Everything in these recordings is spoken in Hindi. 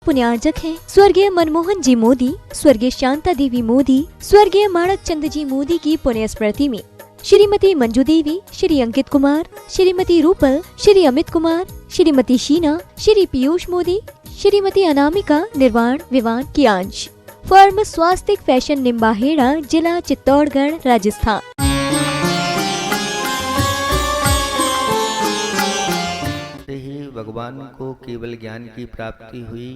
पुण्यार्जक हैं स्वर्गीय मनमोहन जी मोदी, स्वर्गीय शांता देवी मोदी, स्वर्गीय माणक चंद जी मोदी की पुण्य स्मृति में श्रीमती मंजू देवी, श्री अंकित कुमार, श्रीमती रूपल, श्री अमित कुमार, श्रीमती शीना, श्री पीयूष मोदी, श्रीमती अनामिका निर्वाण विवान की अंश। फर्म स्वास्तिक फैशन निम्बाहेड़ा, जिला चित्तौड़गढ़, राजस्थान। ही भगवान को केवल ज्ञान की प्राप्ति हुई,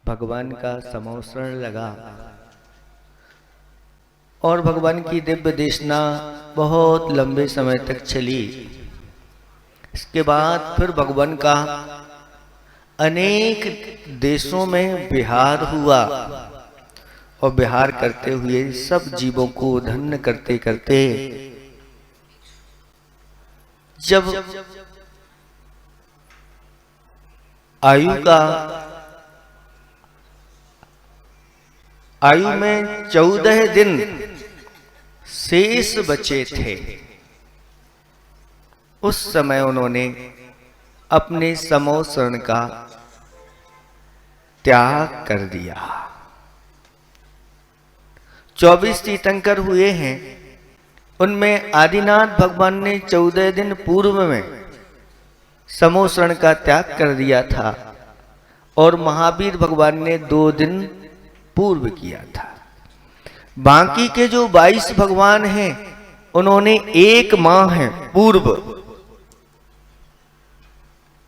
भगवान का समोसरण लगा और भगवान की दिव्य देशना बहुत लंबे समय तक चली। इसके बाद फिर भगवान का अनेक देशों में विहार हुआ और विहार करते हुए सब जीवों को धन्य करते करते जब आयु में 14 दिन शेष बचे थे, उस समय उन्होंने अपने समोसरण का त्याग कर दिया। 24 तीर्थंकर हुए हैं, उनमें आदिनाथ भगवान ने 14 दिन पूर्व में समोसरण का त्याग कर दिया था और महावीर भगवान ने 2 दिन पूर्व किया था। बाकी के जो 22 भगवान हैं उन्होंने 1 माह पूर्व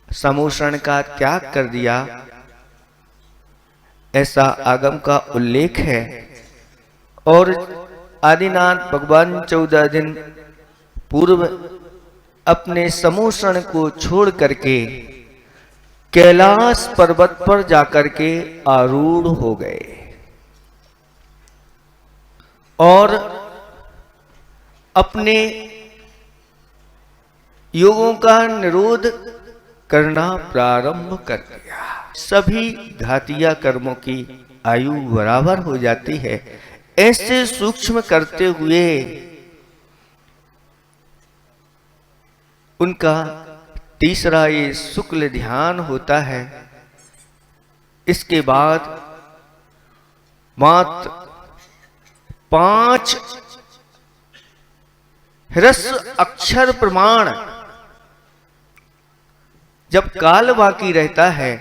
समोसरण का त्याग कर दिया, ऐसा आगम का उल्लेख है। और आदिनाथ भगवान 14 दिन पूर्व अपने समोसरण को छोड़ करके कैलाश पर्वत पर जाकर के आरूढ़ हो गए और अपने योगों का निरोध करना प्रारंभ कर दिया। सभी घातिया कर्मों की आयु बराबर हो जाती है। ऐसे सूक्ष्म करते हुए उनका तीसरा ये शुक्ल ध्यान होता है। इसके बाद मात्र 5 ह्रस्व अक्षर प्रमाण जब काल बाकी रहता है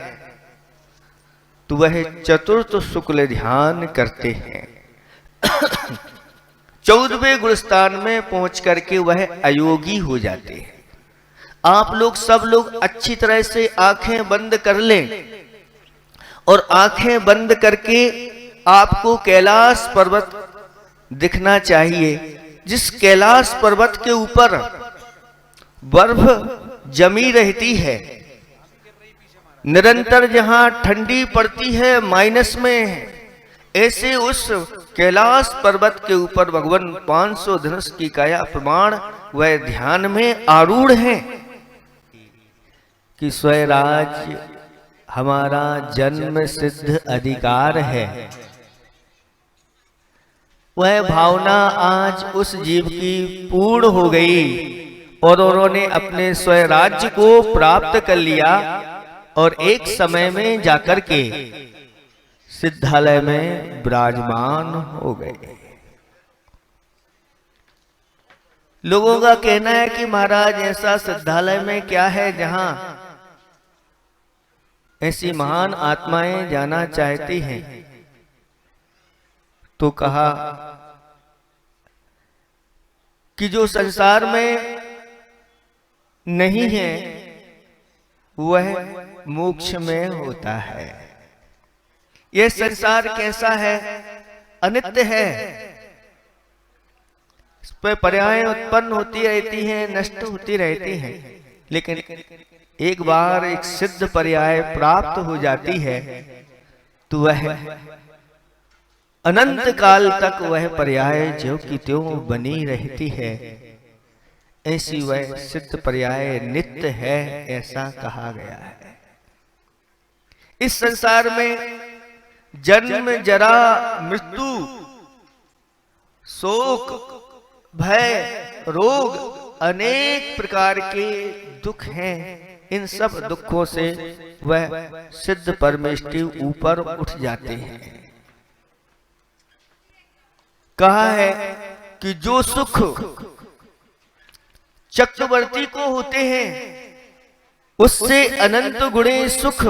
तो वह चतुर्थ शुक्ल ध्यान करते हैं। 14वें गुणस्थान में पहुंच करके वह अयोगी हो जाते हैं। आप लोग सब लोग अच्छी तरह से आंखें बंद कर लें और आंखें बंद करके आपको कैलाश पर्वत दिखना चाहिए, जिस कैलाश पर्वत के ऊपर बर्फ जमी रहती है, निरंतर जहां ठंडी पड़ती है माइनस में, ऐसे उस कैलाश पर्वत के ऊपर भगवान 500 धनुष की काया प्रमाण वह ध्यान में आरूढ़ हैं कि स्वराज हमारा जन्म सिद्ध अधिकार है। वह भावना आज उस जीव की पूर्ण हो गई और उन्होंने अपने स्वराज्य को प्राप्त कर लिया और एक समय में जाकर के सिद्धालय में विराजमान हो गए। लोगों का कहना है कि महाराज ऐसा सिद्धालय में क्या है जहां ऐसी महान आत्माएं जाना चाहती हैं। तो कहा कि जो संसार में नहीं है वह मोक्ष में होता है। यह संसार कैसा है? अनित्य है। इस पर पर्याय उत्पन्न होती रहती हैं, नष्ट होती रहती हैं, लेकिन एक बार एक सिद्ध पर्याय प्राप्त हो जाती है तो वह अनंत काल तक वह पर्याय जो कि त्यों बनी रहती है। ऐसी वह सिद्ध पर्याय नित्य है, ऐसा कहा गया है। इस संसार में जन्म, जरा, मृत्यु, शोक, भय, रोग, अनेक प्रकार के दुख हैं। इन सब दुखों से वह सिद्ध परमेष्टि ऊपर उठ जाते हैं। कहा है कि जो सुख चक्रवर्ती को होते हैं उससे अनंत गुणे सुख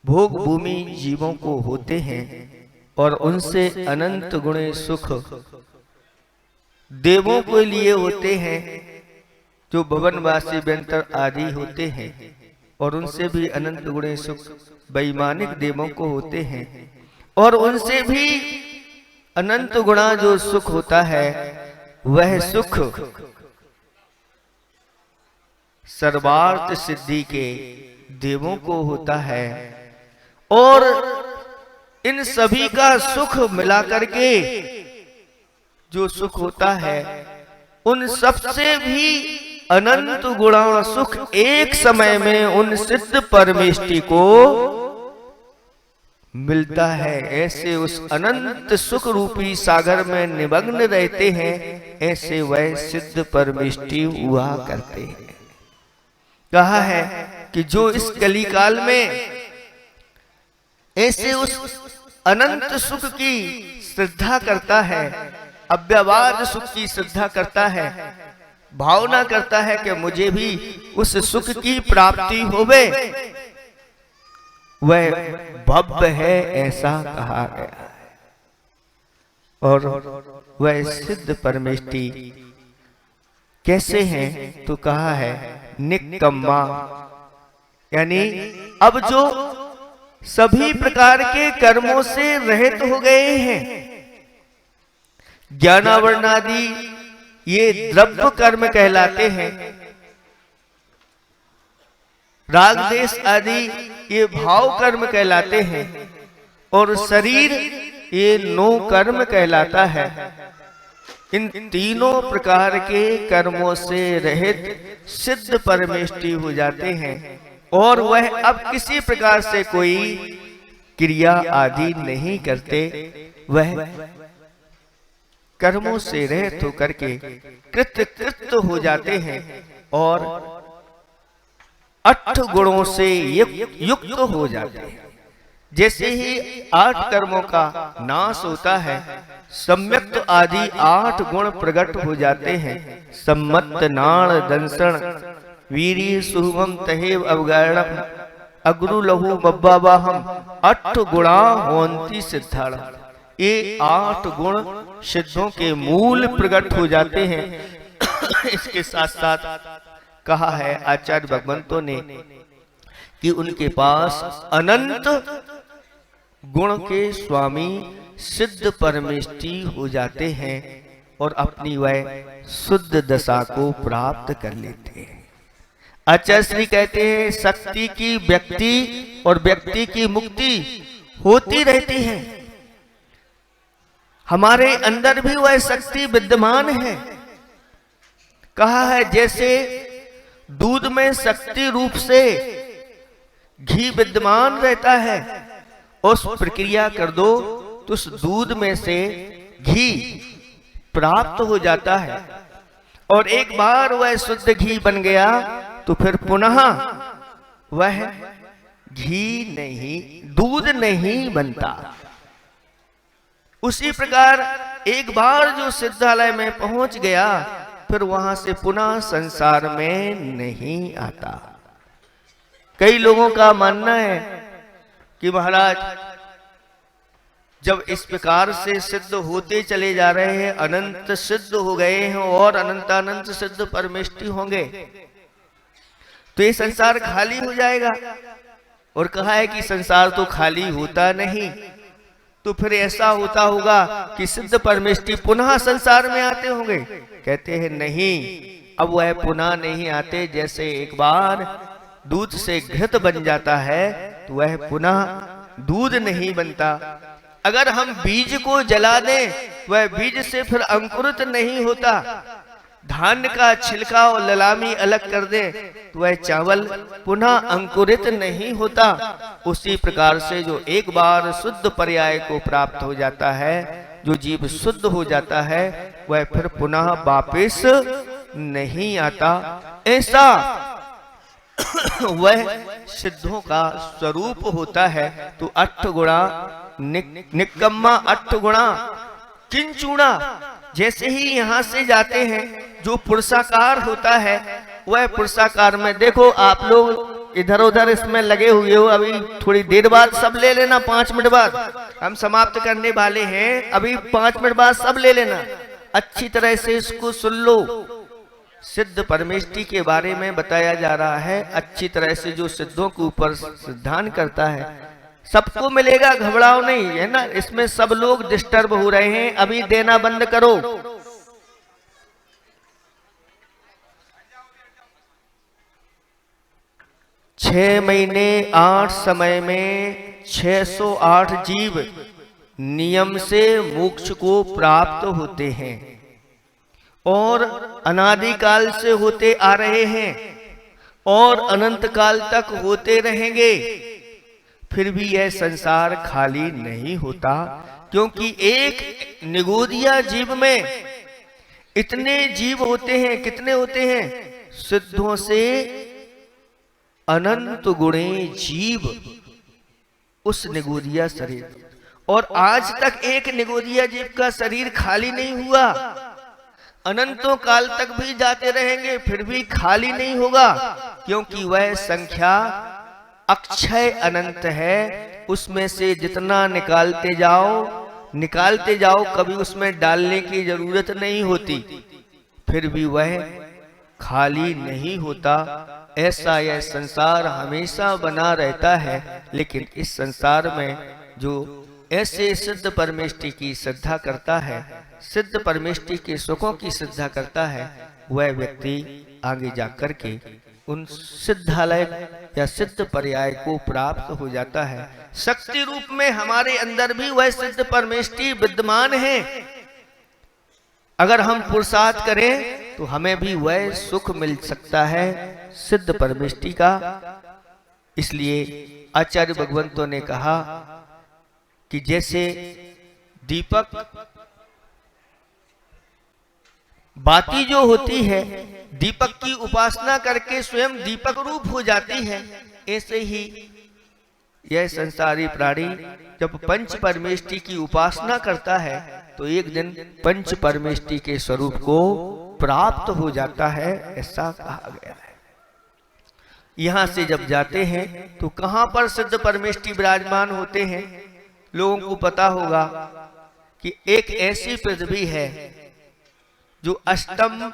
भोग भूमि जीवों को होते हैं, और उनसे अनंत गुणे सुख देवों के लिए होते हैं जो भवनवासी व्यंतर आदि होते हैं, और उनसे भी अनंत गुणे सुख वैमानिक देवों को होते हैं, और उनसे भी अनंत गुणा जो सुख होता है वह सुख सर्वार्थ सिद्धि के देवों को होता है। और इन सभी का सुख मिलाकर के जो सुख होता है उन सबसे भी अनंत गुणा सुख एक समय में उन सिद्ध परमेष्टि को मिलता है। ऐसे उस अनंत सुख रूपी सागर में निमग्न रहते हैं, ऐसे वह सिद्ध परमेष्टि हुआ करते हैं। कहा है कि जो इस कलिकाल में ऐसे उस अनंत सुख की श्रद्धा करता है, अव्यवहार्य सुख की श्रद्धा करता है, भावना करता है कि मुझे भी उस सुख की प्राप्ति होवे, वह भव्य है ऐसा कहा गया है। और वह सिद्ध परमेष्टि कैसे हैं तो कहा है निक्कम्मा, यानी अब जो सभी प्रकार के कर्मों से रहित हो गए हैं, ज्ञानावरणादि ये द्रव्य कर्म कहलाते हैं, राग देश आदि ये भाव कर्म कहलाते हैं, और शरीर ये नो कर्म कहलाता है। इन तीनों प्रकार के कर्मों से रहित सिद्ध परमेष्टि हो जाते हैं, और वह अब किसी प्रकार से कोई क्रिया आदि नहीं करते, वह कर्मों से रहित होकर के कृत हो जाते हैं और 8 गुणों से युक्त हो जाते हैं। जैसे ही 8 कर्मों का नाश होता है, सम्यक्त आदि 8 गुण प्रकट हो जाते हैं। सम्मत नाण दंसण वीरी सुहम तहेव अवगारणम अग्रु लहु मब्बावाहम 8 गुणा होंती सिद्धाण। ये 8 गुण सिद्धों के मूल प्रकट हो जाते हैं। इसके साथ साथ कहा है आचार्य भगवंतों ने कि उनके पास अनंत गुण के स्वामी सिद्ध परमेष्टि हो जाते हैं और अपनी वह शुद्ध दशा को प्राप्त कर लेते हैं। आचार्य श्री कहते हैं शक्ति की व्यक्ति और व्यक्ति की मुक्ति होती रहती है। हमारे अंदर भी वह शक्ति विद्यमान है। कहा है जैसे दूध में शक्ति रूप से घी विद्यमान रहता है, उस प्रक्रिया कर दो तो उस दूध में से घी प्राप्त हो जाता है, और एक बार वह शुद्ध घी बन गया तो फिर पुनः वह घी नहीं, दूध नहीं बनता। उसी प्रकार एक बार जो सिद्धालय में पहुंच गया फिर वहां से पुनः संसार में नहीं आता। कई लोगों का मानना है कि महाराज जब इस प्रकार से सिद्ध होते चले जा रहे हैं, अनंत सिद्ध हो गए हैं और अनंत सिद्ध परमेष्टि होंगे तो ये संसार खाली हो जाएगा। और कहा है कि संसार तो खाली होता नहीं, तो फिर ऐसा होता होगा कि सिद्ध परमेष्टि पुनः संसार में आते होंगे। कहते हैं नहीं, अब वह पुनः नहीं आते। जैसे एक बार दूध से घृत बन जाता है तो वह पुनः दूध नहीं बनता। अगर हम बीज को जला दें वह बीज से फिर अंकुरित नहीं होता। धान का छिलका और ललामी अलग कर दे तो वह चावल पुनः अंकुरित नहीं होता। उसी प्रकार से जो एक बार शुद्ध पर्याय को प्राप्त हो जाता है, जो जीव शुद्ध हो जाता है, वह फिर पुनः वापस नहीं आता। ऐसा वह सिद्धों का स्वरूप होता है। तो अट्ठ गुणा निकम्मा अट्ठ गुणा किंचुणा, जैसे ही यहाँ से जाते हैं जो पुरुषाकार होता है, वह पुरुषाकार में देखो आप लोग इधर उधर इसमें लगे हुए हो, अभी थोड़ी देर बाद सब ले लेना, 5 मिनट बाद हम समाप्त करने वाले हैं, अभी 5 मिनट बाद सब ले लेना, अच्छी तरह से इसको सुन लो। सिद्ध परमेष्टि के बारे में बताया जा रहा है, अच्छी तरह से जो सिद्धों के ऊपर सिद्धांत करता है सबको मिलेगा, घबराओ नहीं, है ना। इसमें सब लोग डिस्टर्ब हो रहे हैं, अभी देना बंद करो। छह महीने 8 समय में 608 जीव नियम से मोक्ष को प्राप्त होते हैं और अनादिकाल से होते आ रहे हैं और अनंत काल तक होते रहेंगे। फिर भी यह संसार खाली नहीं होता, क्योंकि एक निगोदिया जीव में इतने जीव होते हैं, कितने होते हैं? सिद्धों से अनंत गुणे जीव उस निगोदिया शरीर, और आज तक एक निगोदिया जीव का शरीर खाली नहीं हुआ, अनंतों काल तक भी जाते रहेंगे, फिर भी खाली नहीं होगा, क्योंकि वह संख्या अक्षय अनंत है। उसमें से जितना निकालते जाओ, कभी उसमें डालने की जरूरत नहीं होती, फिर भी वह खाली नहीं होता। ऐसा यह संसार हमेशा बना रहता है। लेकिन इस संसार में जो ऐसे सिद्ध परमेष्टि की श्रद्धा करता है, सिद्ध परमेष्टि के सुखों की श्रद्धा करता है, वह व्यक्ति आगे जाकर के उन सिद्धालय या सिद्ध पर्याय को प्राप्त हो जाता है। शक्ति रूप में हमारे अंदर भी वह सिद्ध परमेष्टि विद्यमान है। अगर हम पुरुषार्थ करें तो हमें भी वह सुख मिल सकता है सिद्ध परमेष्टि का। इसलिए आचार्य भगवंतों ने कहा कि जैसे दीपक बाती जो होती है, दीपक की उपासना करके स्वयं दीपक रूप हो जाती है, ऐसे ही यह संसारी प्राणी जब पंच परमेष्टि की उपासना करता है तो एक दिन पंच परमेष्टि के स्वरूप को प्राप्त हो जाता है, ऐसा कहा गया है। यहां से जब जाते हैं तो कहां पर सिद्ध परमेष्टि विराजमान होते हैं? लोगों को पता होगा कि एक ऐसी पृथ्वी है जो अष्टम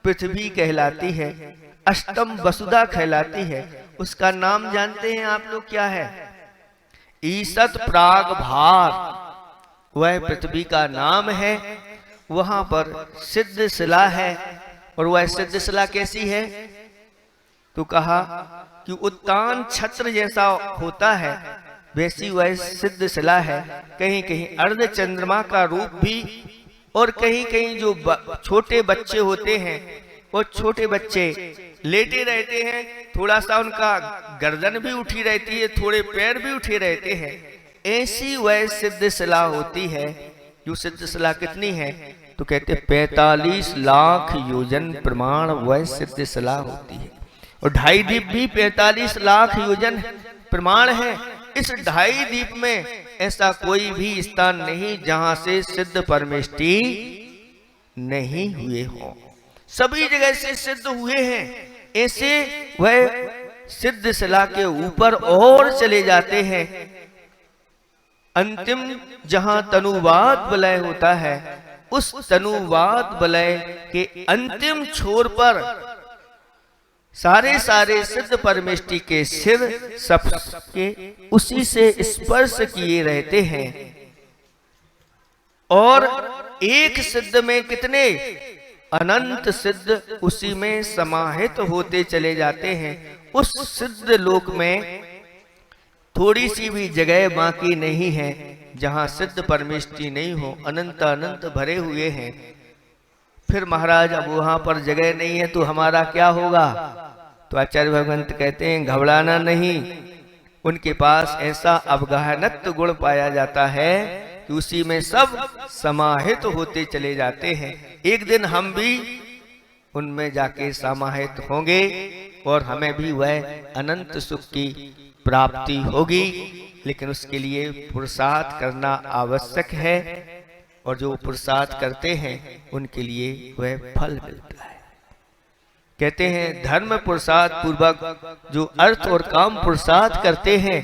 पृथ्वी कहलाती है, अष्टम वसुधा कहलाती है। उसका नाम जानते हैं आप लोग क्या है? ईसत प्राग भार, वह पृथ्वी का नाम है। वहां पर सिद्ध शिला है, और वह सिद्ध शिला कैसी है? तो कहा कि उत्तान छत्र जैसा होता है, वैसी वह सिद्ध शिला है। कहीं कहीं अर्ध चंद्रमा का रूप भी, और कहीं कहीं जो छोटे बच्चे होते हैं, वो छोटे बच्चे लेटे रहते हैं, थोड़ा सा उनका गर्दन भी उठी रहती है, थोड़े पैर भी उठे रहते हैं, ऐसी वह सिद्ध शिला होती है। जो सिद्ध शिला कितनी है? तो कहते 45 लाख योजन प्रमाण वह सिद्ध शिला होती है। और 2.5 दीप भी 45 लाख योजन प्रमाण है। इस 2.5 दीप में ऐसा कोई भी स्थान नहीं जहां से सिद्ध परमेष्टि नहीं हुए हो, सभी जगह से सिद्ध हुए हैं। ऐसे वह सिद्ध शिला के ऊपर और चले जाते हैं। अंतिम जहां तनुवाद वलय होता है, उस तनुवाद वलय के अंतिम छोर पर सारे सिद्ध परमेष्टि के सिर सबके उसी से स्पर्श किए रहते हैं। और एक सिद्ध में कितने अनंत सिद्ध उसी में समाहित होते चले जाते हैं। उस सिद्ध लोक में थोड़ी सी भी जगह बाकी नहीं है जहां सिद्ध परमेष्टि नहीं हो, अनंत अनंत भरे हुए हैं। फिर महाराज अब वहां पर जगह नहीं है तो हमारा क्या होगा? तो आचार्य भगवंत कहते हैं घबराना नहीं, उनके पास ऐसा अवगाहनत्व गुण पाया जाता है कि उसी में सब समाहित होते चले जाते हैं। एक दिन हम भी उनमें जाके समाहित होंगे और हमें भी वह अनंत सुख की प्राप्ति होगी। लेकिन उसके लिए पुरुषार्थ करना आवश्यक है, और जो पुरुषार्थ करते हैं उनके लिए वह फल मिलता है। कहते हैं धर्म पुरुषार्थ पूर्वक जो अर्थ और काम पुरुषार्थ करते हैं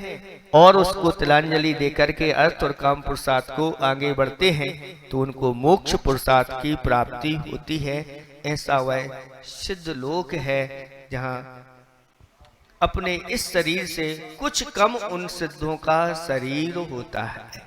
और उसको तिलांजलि देकर के अर्थ और काम पुरुषार्थ को आगे बढ़ते हैं, तो उनको मोक्ष पुरुषार्थ की प्राप्ति होती है। ऐसा वह सिद्ध लोक है जहाँ अपने इस शरीर से कुछ कम उन सिद्धों का शरीर होता है,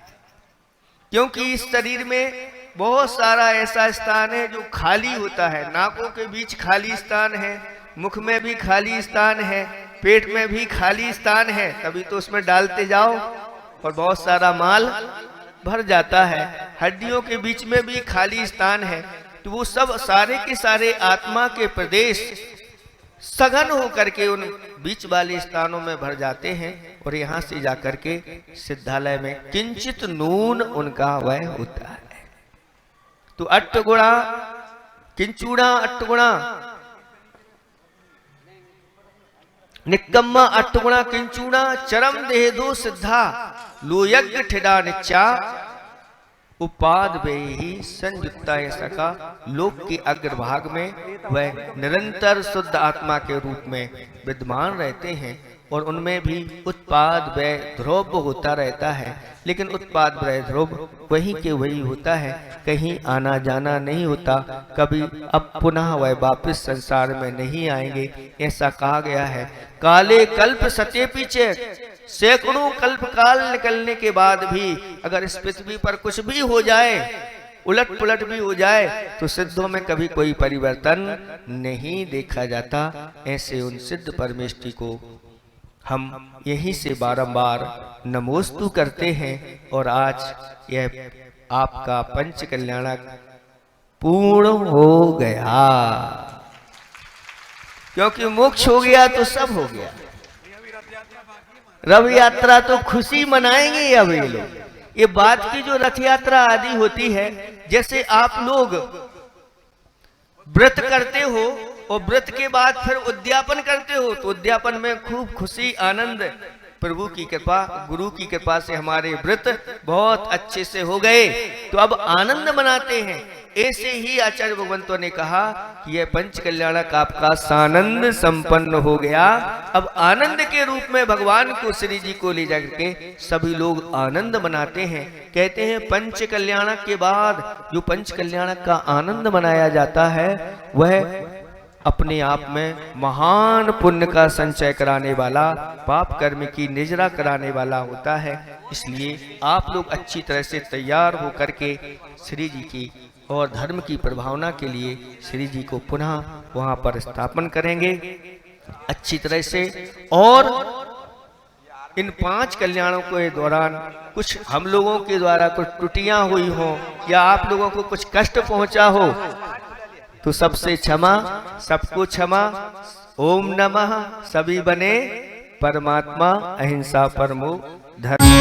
क्योंकि इस शरीर में बहुत सारा ऐसा स्थान है जो खाली होता है। नाकों के बीच खाली स्थान है, मुख में भी खाली स्थान है, पेट में भी खाली स्थान है, तभी तो उसमें डालते जाओ और बहुत सारा माल भर जाता है। हड्डियों के बीच में भी खाली स्थान है, तो वो सब सारे के सारे आत्मा के प्रदेश सघन होकर के उन बीच वाले स्थानों में भर जाते हैं, और यहाँ से जाकर के सिद्धालय में किंचित नून उनका वह होता है। तो अट्टगुणा किंचुणा अट्टगुणा निकम्मा अट्टगुणा किंचुणा चरम देहदो सिद्धा लोयज्ञ ठिडा निच्चा उपाद वे ही संयुक्ता। ऐसा का लोक के अग्रभाग में वह निरंतर शुद्ध आत्मा के रूप में विद्यमान रहते हैं, और उनमें भी उत्पाद व्यय ध्रुव होता रहता है। लेकिन उत्पाद व्यय ध्रुव वही के वही होता है, कहीं आना जाना नहीं होता। कभी अब पुनः वह वापस संसार में नहीं आएंगे, ऐसा कहा गया है। काले कल्प सत्य पीछे सैकड़ों कल्प काल निकलने के बाद भी अगर इस पृथ्वी पर कुछ भी हो जाए, उलट पुलट भी हो जाए, तो सिद्धों में कभी कोई परिवर्तन नहीं देखा जाता। ऐसे उन सिद्ध परमेष्टि को हम यहीं से बारंबार नमोस्तु करते हैं। और आज यह आपका पंच कल्याणक पूर्ण हो गया, क्योंकि मोक्ष हो गया तो सब हो गया। रथ यात्रा तो खुशी मनाएंगे अब ये लोग। ये बात की जो रथ यात्रा आदि होती है, जैसे आप लोग व्रत करते हो और व्रत के बाद फिर उद्यापन करते हो, तो उद्यापन में खूब खुशी आनंद, प्रभु की कृपा गुरु की कृपा से हमारे व्रत बहुत अच्छे से हो गए, तो अब आनंद मनाते हैं। ऐसे ही आचार्य भगवंतों ने कहा कि यह पंच कल्याणक आपका सानंद संपन्न हो गया। अब आनंद के रूप में भगवान को श्री जी को ले जाकर के सभी लोग आनंद मनाते हैं। कहते हैं पंच कल्याणक के बाद जो पंच कल्याणक का आनंद मनाया जाता है, वह अपने आप में महान पुण्य का संचय कराने वाला, पाप कर्म की निजरा कराने वाला होता है। इसलिए आप लोग अच्छी तरह से तैयार होकर के श्री जी की और धर्म की प्रभावना के लिए श्री जी को पुनः वहां पर स्थापन करेंगे अच्छी तरह से। और इन 5 कल्याणों के दौरान कुछ हम लोगों के द्वारा कुछ त्रुटियां हुई हो या आप लोगों को कुछ कष्ट पहुंचा हो, तो सबसे क्षमा, सबको क्षमा। ओम नमः। सभी बने परमात्मा, अहिंसा परमो धर्म।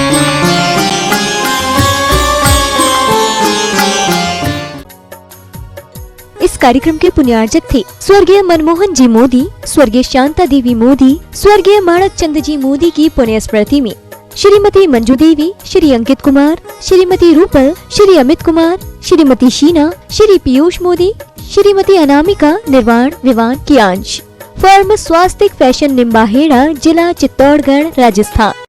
इस कार्यक्रम के पुण्यार्जक थे स्वर्गीय मनमोहन जी मोदी, स्वर्गीय शांता देवी मोदी, स्वर्गीय माणक चंद जी मोदी की पुण्य स्मृति में श्रीमती मंजू देवी, श्री अंकित कुमार, श्रीमती रूपल, श्री अमित कुमार, श्रीमती शीना, श्री पीयूष मोदी, श्रीमती अनामिका निर्वाण विवान की अंश। फर्म स्वास्तिक फैशन निम्बाहेड़ा, जिला चित्तौड़गढ़, राजस्थान।